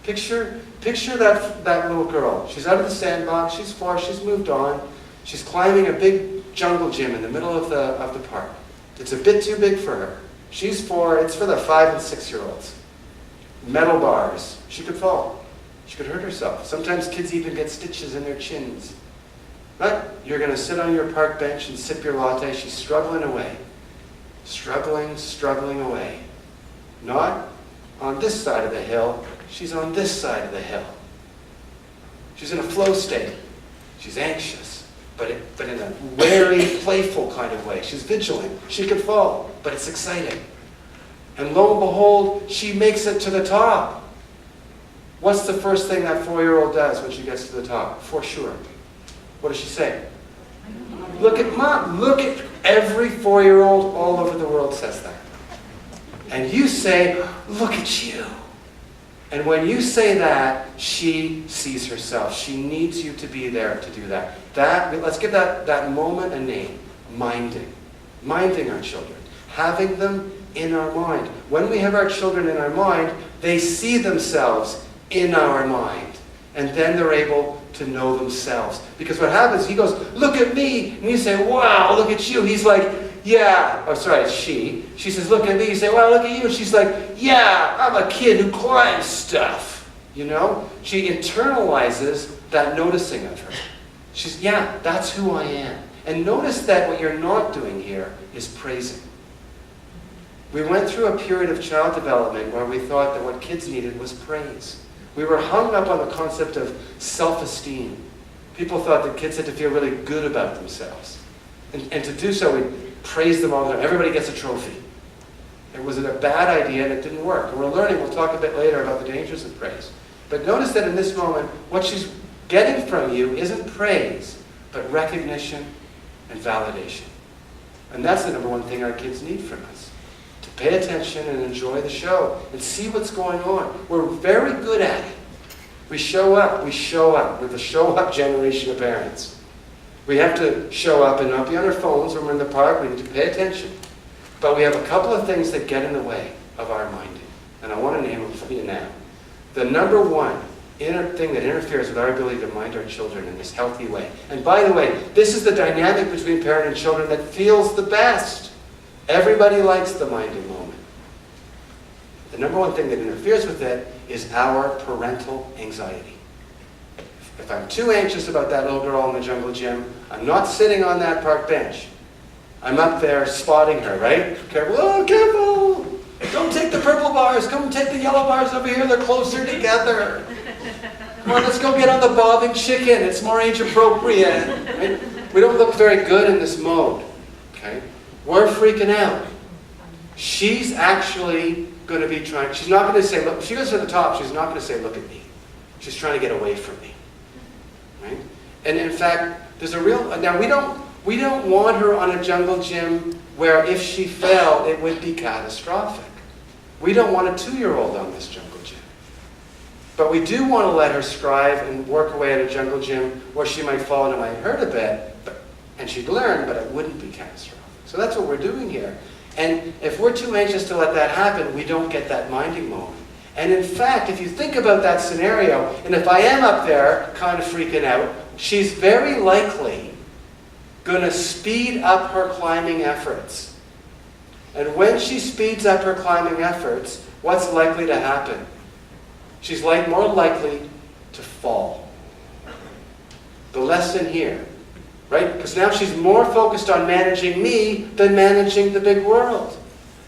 Picture that little girl. She's out of the sandbox, she's 4, she's moved on. She's climbing a big jungle gym in the middle of the park. It's a bit too big for her. She's 4, it's for the 5 and 6-year-olds. Metal bars. She could fall. She could hurt herself. Sometimes kids even get stitches in their chins. But you're going to sit on your park bench and sip your latte. She's struggling away. Struggling away. Not on this side of the hill. She's on this side of the hill. She's in a flow state. She's anxious, but in a wary, playful kind of way. She's vigilant. She could fall, but it's exciting. And lo and behold, she makes it to the top. What's the first thing that 4-year-old does when she gets to the top? For sure. What does she say? Look at Mom. Look at every 4-year-old all over the world says that. And you say, look at you. And when you say that, she sees herself. She needs you to be there to do that. Let's give that moment a name. Minding. Minding our children. Having them in our mind. When we have our children in our mind, they see themselves in our mind. And then they're able to know themselves. Because what happens, he goes, look at me. And you say, wow, look at you. He's like, yeah. Oh, sorry, it's she. She says, look at me. You say, wow, look at you. And she's like, yeah, I'm a kid who climbs stuff. You know? She internalizes that noticing of her. She's, yeah, that's who I am. And notice that what you're not doing here is praising. We went through a period of child development where we thought that what kids needed was praise. We were hung up on the concept of self-esteem. People thought that kids had to feel really good about themselves. And to do so, we praise them all the time. Everybody gets a trophy. It was a bad idea and it didn't work. And we're learning, we'll talk a bit later about the dangers of praise. But notice that in this moment, what she's getting from you isn't praise, but recognition and validation. And that's the number one thing our kids need from us. To pay attention and enjoy the show and see what's going on. We're very good at it. We show up. We're the show-up generation of parents. We have to show up and not be on our phones when we're in the park. We need to pay attention. But we have a couple of things that get in the way of our minding. And I want to name them for you now. The number one thing that interferes with our ability to mind our children in this healthy way. And by the way, this is the dynamic between parent and children that feels the best. Everybody likes the minding moment. The number one thing that interferes with it is our parental anxiety. If I'm too anxious about that little girl in the jungle gym, I'm not sitting on that park bench. I'm up there spotting her, right? Careful, oh, careful! Don't take the purple bars, come take the yellow bars over here, they're closer together. Come on, let's go get on the bobbing chicken, it's more age appropriate. Right? We don't look very good in this mode, okay? We're freaking out. She's actually going to be trying, she's not going to say, look, if she goes to the top, she's not going to say, look at me. She's trying to get away from me. Right? And in fact, there's a real, now we don't want her on a jungle gym where if she fell, it would be catastrophic. We don't want a 2-year-old on this jungle gym. But we do want to let her strive and work away at a jungle gym where she might fall and it might hurt a bit, and she'd learn, but it wouldn't be catastrophic. So that's what we're doing here. And if we're too anxious to let that happen, we don't get that minding moment. And in fact, if you think about that scenario, and if I am up there kind of freaking out, she's very likely going to speed up her climbing efforts. And when she speeds up her climbing efforts, what's likely to happen? She's more likely to fall. The lesson here, right? Because now she's more focused on managing me than managing the big world.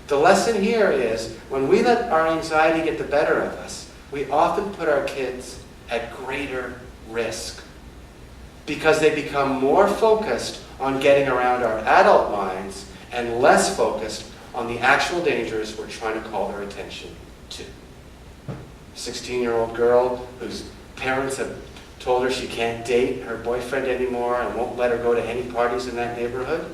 The lesson here is, when we let our anxiety get the better of us, we often put our kids at greater risk. Because they become more focused on getting around our adult minds and less focused on the actual dangers we're trying to call their attention to. 16-year-old girl whose parents have told her she can't date her boyfriend anymore and won't let her go to any parties in that neighborhood.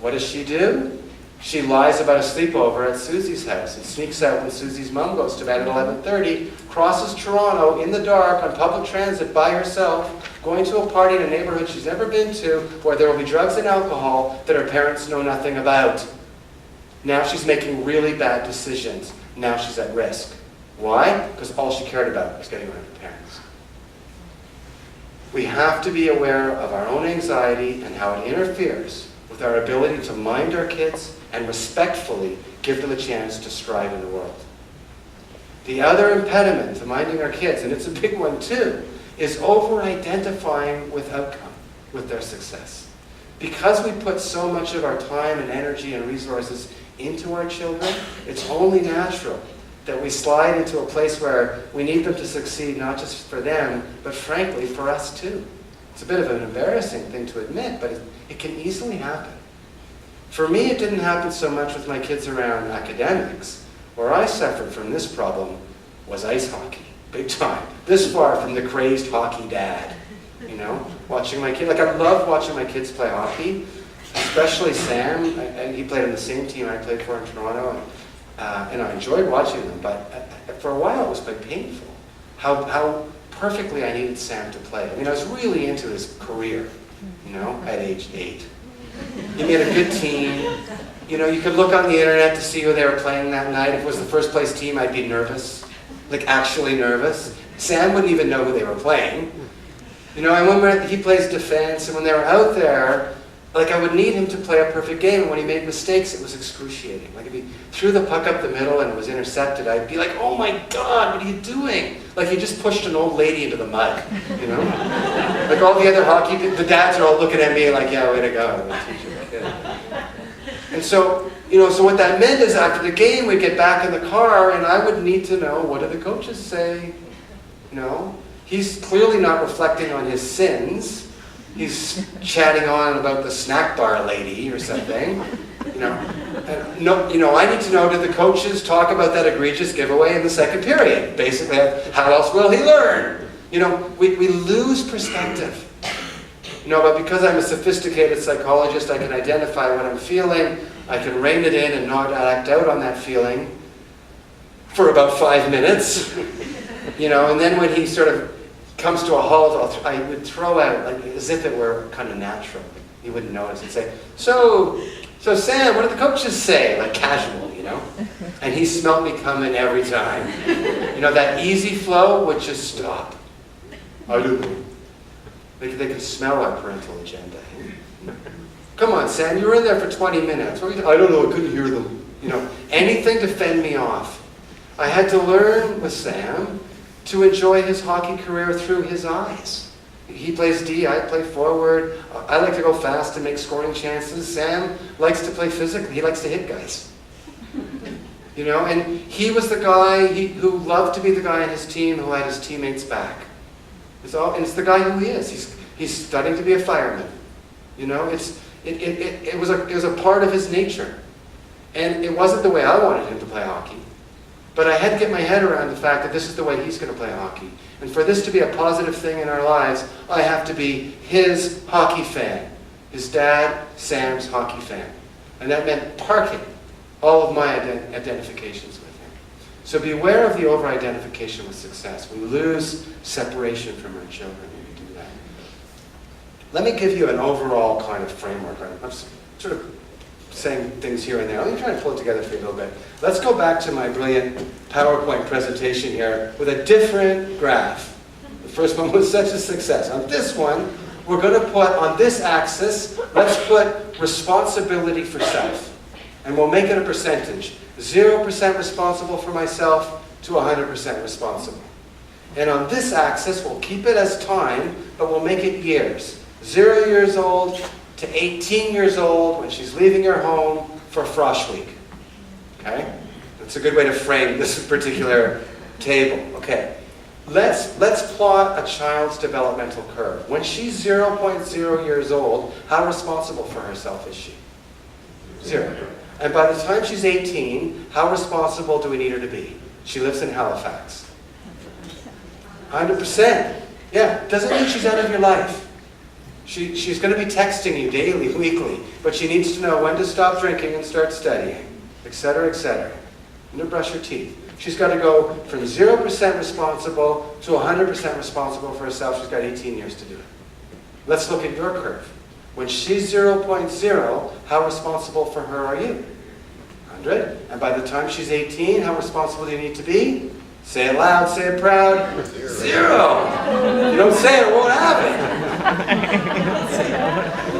What does she do? She lies about a sleepover at Susie's house and sneaks out when Susie's mom goes to bed at 11:30, crosses Toronto in the dark on public transit by herself, going to a party in a neighborhood she's never been to where there will be drugs and alcohol that her parents know nothing about. Now she's making really bad decisions. Now she's at risk. Why? Because all she cared about was getting around her parents. We have to be aware of our own anxiety and how it interferes with our ability to mind our kids and respectfully give them a chance to strive in the world. The other impediment to minding our kids, and it's a big one too, is over-identifying with outcome, with their success. Because we put so much of our time and energy and resources into our children, it's only natural that we slide into a place where we need them to succeed, not just for them, but frankly for us too. It's a bit of an embarrassing thing to admit, but it can easily happen. For me, it didn't happen so much with my kids around academics. Where I suffered from this problem was ice hockey, big time. This far from the crazed hockey dad, you know, watching my kids. Like, I love watching my kids play hockey, especially Sam. He played on the same team I played for in Toronto, and I enjoyed watching them. But for a while, it was quite painful how perfectly I needed Sam to play. I mean, I was really into his career, you know, at age 8. He made a good team. You know, you could look on the internet to see who they were playing that night. If it was the first place team, I'd be nervous, like actually nervous. Sam wouldn't even know who they were playing. You know, I remember he plays defense, and when they were out there, like, I would need him to play a perfect game, and when he made mistakes, it was excruciating. Like, if he threw the puck up the middle and it was intercepted, I'd be like, oh my God, what are you doing? Like, he just pushed an old lady into the mud, you know? Like, all the other hockey, the dads are all looking at me like, yeah, way to go. I'm gonna teach your kid. And so, you know, so what that meant is after the game, we'd get back in the car, and I would need to know, what do the coaches say? You know? He's clearly not reflecting on his sins. He's chatting on about the snack bar lady or something. You know, I need to know, did the coaches talk about that egregious giveaway in the second period? Basically, how else will he learn? You know, we lose perspective. You know, but because I'm a sophisticated psychologist, I can identify what I'm feeling, I can rein it in and not act out on that feeling for about 5 minutes. You know, and then when he sort of comes to a halt, I would throw out, like, as if it were kind of natural. He wouldn't notice. He'd say, so Sam, what did the coaches say? Like, casual, you know? And he smelled me coming every time. You know, that easy flow would just stop. I don't know. They could smell our parental agenda. Come on, Sam, you were in there for 20 minutes. I don't know, I couldn't hear them. You know, anything to fend me off. I had to learn with Sam to enjoy his hockey career through his eyes. He plays D, I play forward. I like to go fast and make scoring chances. Sam likes to play physically. He likes to hit guys. You know, and he was the guy who loved to be the guy on his team who had his teammates back. And it's the guy who he is. He's studying to be a fireman. You know, it was a part of his nature. And it wasn't the way I wanted him to play hockey. But I had to get my head around the fact that this is the way he's going to play hockey. And for this to be a positive thing in our lives, I have to be his hockey fan. His dad, Sam's hockey fan. And that meant parking all of my identifications with him. So beware of the over-identification with success. We lose separation from our children when we do that. Let me give you an overall kind of framework. I'm sort of saying things here and there. Let me try and pull it together for you a little bit. Let's go back to my brilliant PowerPoint presentation here with a different graph. The first one was such a success. On this one, we're going to put on this axis, let's put responsibility for self. And we'll make it a percentage. 0% responsible for myself to 100% responsible. And on this axis, we'll keep it as time, but we'll make it years. 0 years old to 18 years old when she's leaving her home for Frosh Week. Okay? That's a good way to frame this particular table. Okay. Let's plot a child's developmental curve. When she's 0.0 years old, how responsible for herself is she? 0. And by the time she's 18, how responsible do we need her to be? She lives in Halifax. 100%. Yeah, doesn't mean she's out of your life. She's going to be texting you daily, weekly, but she needs to know when to stop drinking and start studying, etc., etc. And to brush her teeth. She's got to go from 0% responsible to 100% responsible for herself. She's got 18 years to do it. Let's look at your curve. When she's 0.0, how responsible for her are you? 100. And by the time she's 18, how responsible do you need to be? Say it loud, say it proud. 0. You don't say it, it won't happen.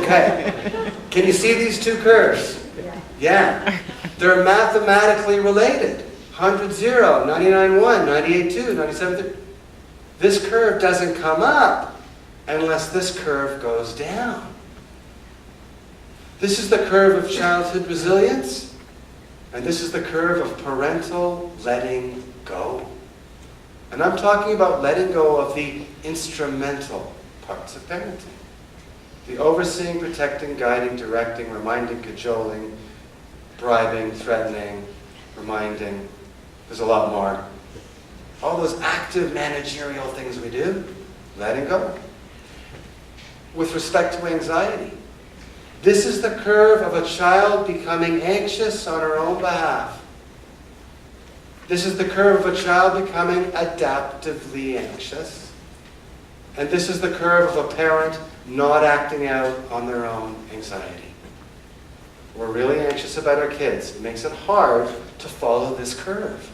Okay. Can you see these two curves? Yeah. They're mathematically related. 100, 0, 99, 1, 98, 2, 97, 3. This curve doesn't come up unless this curve goes down. This is the curve of childhood resilience, and this is the curve of parental letting go. And I'm talking about letting go of the instrumental parts of parenting. The overseeing, protecting, guiding, directing, reminding, cajoling, bribing, threatening, reminding. There's a lot more. All those active managerial things we do, letting go. With respect to anxiety, this is the curve of a child becoming anxious on her own behalf. This is the curve of a child becoming adaptively anxious. And this is the curve of a parent not acting out on their own anxiety. We're really anxious about our kids. It makes it hard to follow this curve.